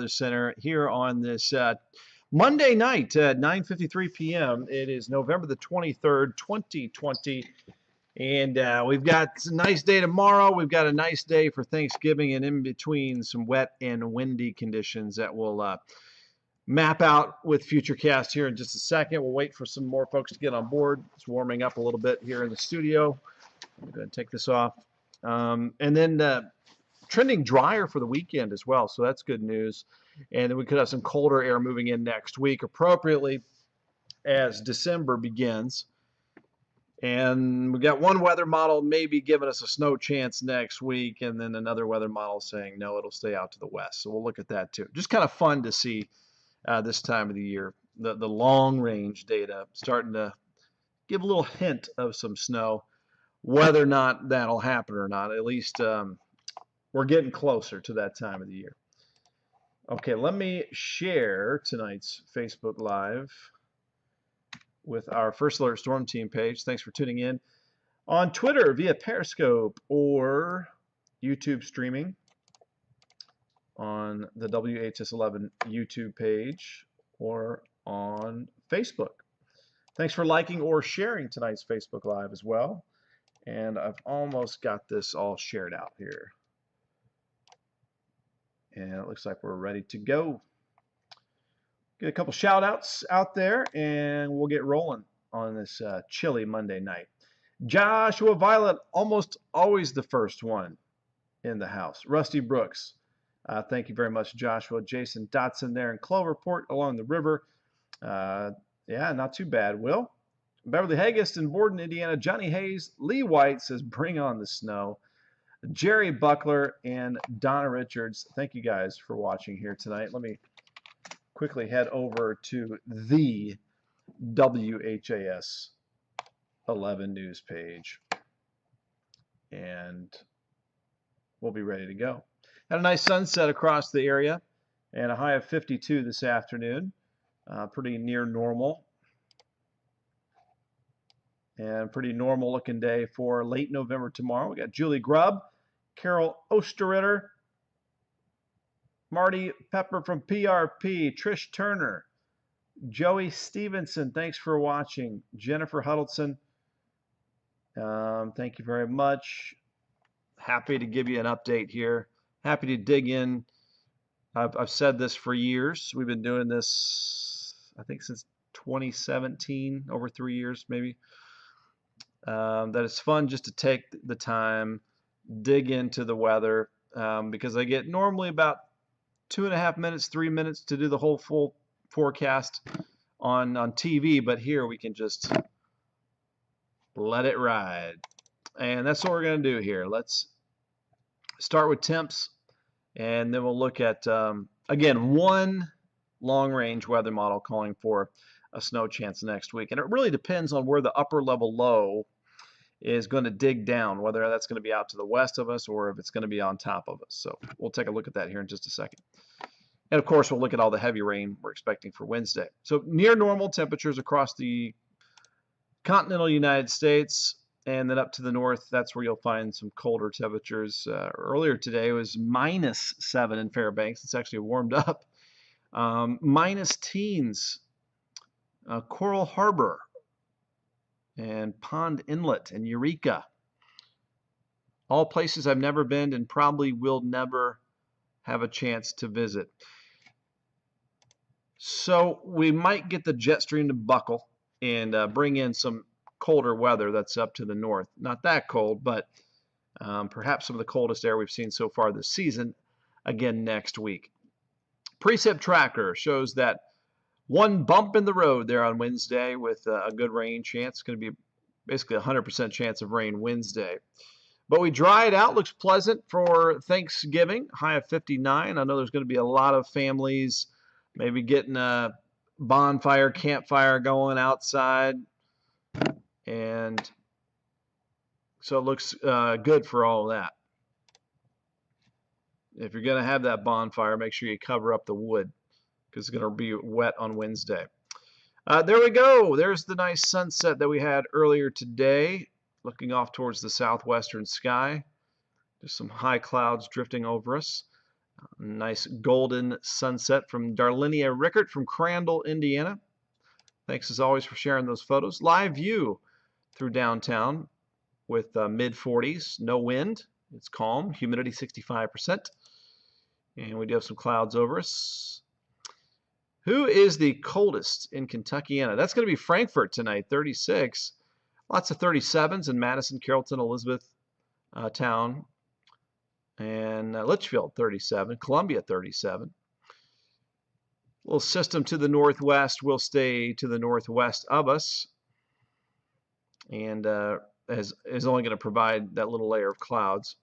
Center here on this Monday night at 9:53 p.m. It is November the 23rd, 2020, and we've got a nice day tomorrow. We've got a nice day for Thanksgiving, and in between some wet and windy conditions that will map out with Futurecast here in just a second. We'll wait for some more folks to get on board. It's warming up a little bit here in the studio. I'm going to take this off. And then trending drier for the weekend as well, so that's good news. And then we could have some colder air moving in next week appropriately as December begins. And we got one weather model maybe giving us a snow chance next week, and then another weather model saying no, it'll stay out to the west. So we'll look at that too. Just kind of fun to see this time of the year. The long range data starting to give a little hint of some snow. Whether or not that'll happen or not, at least we're getting closer to that time of the year. Okay, let me share tonight's Facebook Live with our First Alert Storm Team page. Thanks for tuning in on Twitter via Periscope or YouTube streaming on the WHS11 YouTube page or on Facebook. Thanks for liking or sharing tonight's Facebook Live as well. And I've almost got this all shared out here. And it looks like we're ready to go. Get a couple shout outs out there and we'll get rolling on this chilly Monday night. Joshua Violet, almost always the first one in the house. Rusty Brooks, thank you very much, Joshua. Jason Dotson there in Cloverport along the river. Yeah, not too bad, Will. Beverly Haggist in Borden, Indiana. Johnny Hayes. Lee White says, bring on the snow. Jerry Buckler and Donna Richards, thank you guys for watching here tonight. Let me quickly head over to the WHAS 11 news page, and we'll be ready to go. Had a nice sunset across the area, and a high of 52 this afternoon. Pretty near normal. And pretty normal looking day for late November tomorrow. We got Julie Grubb, Carol Osterritter, Marty Pepper from PRP, Trish Turner, Joey Stevenson, thanks for watching. Jennifer Huddleston, thank you very much. Happy to give you an update here. Happy to dig in. I've said this for years. We've been doing this, I think, since 2017, over 3 years maybe. That it's fun just to take the time, dig into the weather, because I get normally about 2.5 minutes, 3 minutes to do the whole full forecast on TV, but here we can just let it ride. And that's what we're going to do here. Let's start with temps, and then we'll look at, again, one long-range weather model calling for a snow chance next week. And it really depends on where the upper level low is going to dig down, whether that's going to be out to the west of us or if it's going to be on top of us. So we'll take a look at that here in just a second. And of course, we'll look at all the heavy rain we're expecting for Wednesday. So near normal temperatures across the continental United States, and then up to the north, that's where you'll find some colder temperatures. Earlier today it was -7 in Fairbanks. It's actually warmed up. Minus teens. Coral Harbor and Pond Inlet and Eureka. All places I've never been and probably will never have a chance to visit. So we might get the jet stream to buckle and bring in some colder weather that's up to the north. Not that cold, but perhaps some of the coldest air we've seen so far this season again next week. Precip tracker shows that one bump in the road there on Wednesday with a good rain chance. It's going to be basically a 100% chance of rain Wednesday. But we dry it out. Looks pleasant for Thanksgiving. High of 59. I know there's going to be a lot of families maybe getting a bonfire, campfire going outside. And so it looks good for all of that. If you're going to have that bonfire, make sure you cover up the wood, because it's going to be wet on Wednesday. There we go. There's the nice sunset that we had earlier today, looking off towards the southwestern sky. Just some high clouds drifting over us. Nice golden sunset from Darlinia Rickert from Crandall, Indiana. Thanks as always for sharing those photos. Live view through downtown with mid 40s, no wind. It's calm, humidity 65%. And we do have some clouds over us. Who is the coldest in Kentuckiana? That's going to be Frankfort tonight, 36. Lots of 37s in Madison, Carrollton, Elizabeth Town, and Litchfield, 37. Columbia, 37. Little system to the northwest will stay to the northwest of us, and is only going to provide that little layer of clouds.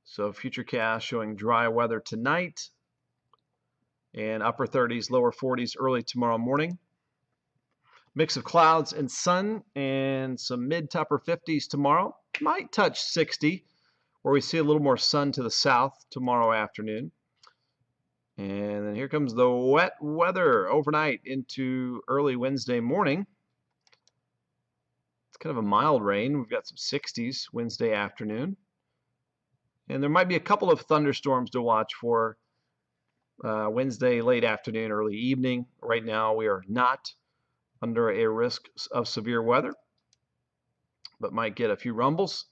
So futurecast showing dry weather tonight, and upper 30s, lower 40s early tomorrow morning. Mix of clouds and sun, and some mid to upper 50s tomorrow. Might touch 60, where we see a little more sun to the south tomorrow afternoon. And then here comes the wet weather overnight into early Wednesday morning. It's kind of a mild rain. We've got some 60s Wednesday afternoon. And there might be a couple of thunderstorms to watch for Wednesday late afternoon, early evening. Right now we are not under a risk of severe weather, but might get a few rumbles.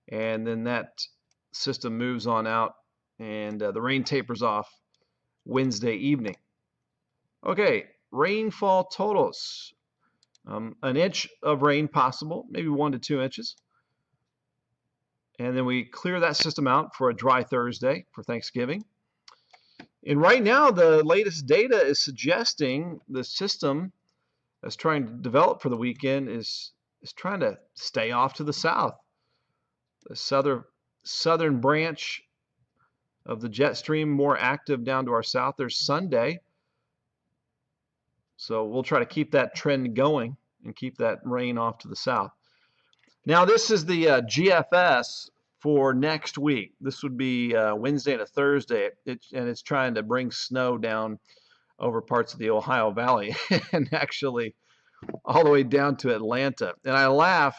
And then that system moves on out, and the rain tapers off Wednesday evening. Okay, rainfall totals. An inch of rain possible, maybe 1 to 2 inches. And then we clear that system out for a dry Thursday for Thanksgiving. And right now, the latest data is suggesting the system that's trying to develop for the weekend is trying to stay off to the south. The southern branch of the jet stream more active down to our south. There's Sunday. So we'll try to keep that trend going and keep that rain off to the south. Now this is the GFS for next week. This would be Wednesday and a Thursday, and it's trying to bring snow down over parts of the Ohio Valley and actually all the way down to Atlanta. And I laugh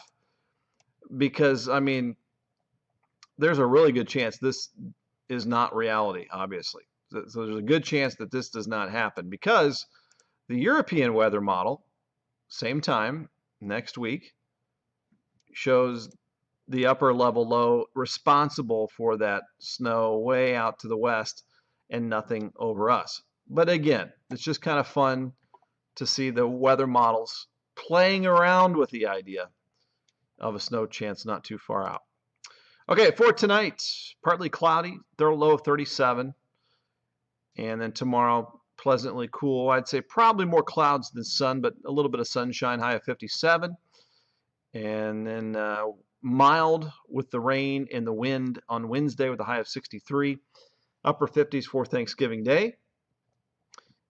because, I mean, there's a really good chance this is not reality, obviously. So there's a good chance that this does not happen, because the European weather model, same time next week, shows the upper level low responsible for that snow way out to the west and nothing over us. But again, it's just kind of fun to see the weather models playing around with the idea of a snow chance not too far out. Okay, for tonight, partly cloudy, low of 37. And then tomorrow, pleasantly cool. I'd say probably more clouds than sun, but a little bit of sunshine, high of 57. And then mild with the rain and the wind on Wednesday with a high of 63. Upper 50s for Thanksgiving Day.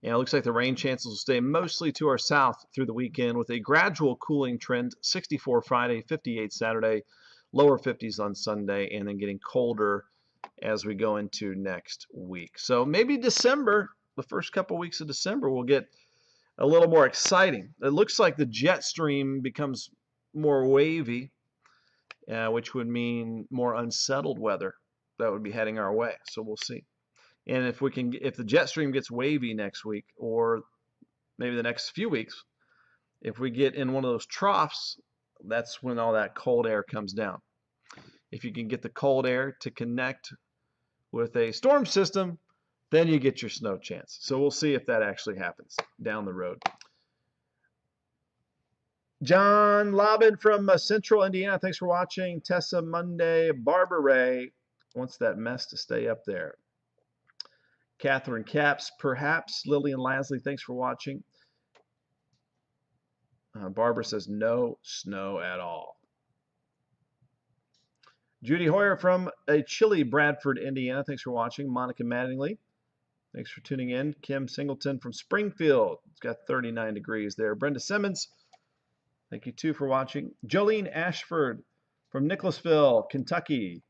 And it looks like the rain chances will stay mostly to our south through the weekend with a gradual cooling trend, 64 Friday, 58 Saturday, lower 50s on Sunday, and then getting colder as we go into next week. So maybe December, the first couple weeks of December, will get a little more exciting. It looks like the jet stream becomes more wavy, which would mean more unsettled weather that would be heading our way. So we'll see. And if the jet stream gets wavy next week, or maybe the next few weeks, if we get in one of those troughs, that's when all that cold air comes down. If you can get the cold air to connect with a storm system, then you get your snow chance. So we'll see if that actually happens down the road. John Lobbin from Central Indiana, thanks for watching. Tessa Monday, Barbara Ray wants that mess to stay up there. Catherine Caps, perhaps. Lillian Lasley, thanks for watching. Barbara says no snow at all. Judy Hoyer from a chilly Bradford, Indiana, thanks for watching. Monica Mattingly, thanks for tuning in. Kim Singleton from Springfield, it's got 39 degrees there. Brenda Simmons, thank you too for watching. Jolene Ashford from Nicholasville, Kentucky,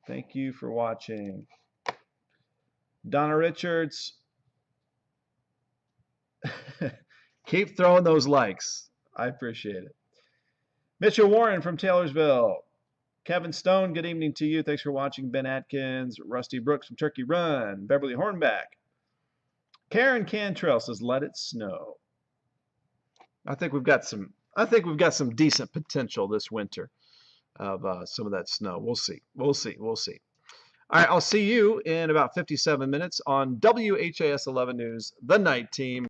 thank you for watching. Donna Richards, keep throwing those likes. I appreciate it. Mitchell Warren from Taylorsville. Kevin Stone, good evening to you. Thanks for watching. Ben Atkins, Rusty Brooks from Turkey Run, Beverly Hornback. Karen Cantrell says, "Let it snow." I think we've got some decent potential this winter of some of that snow. We'll see. We'll see. We'll see. All right, I'll see you in about 57 minutes on WHAS 11 News, The Night Team.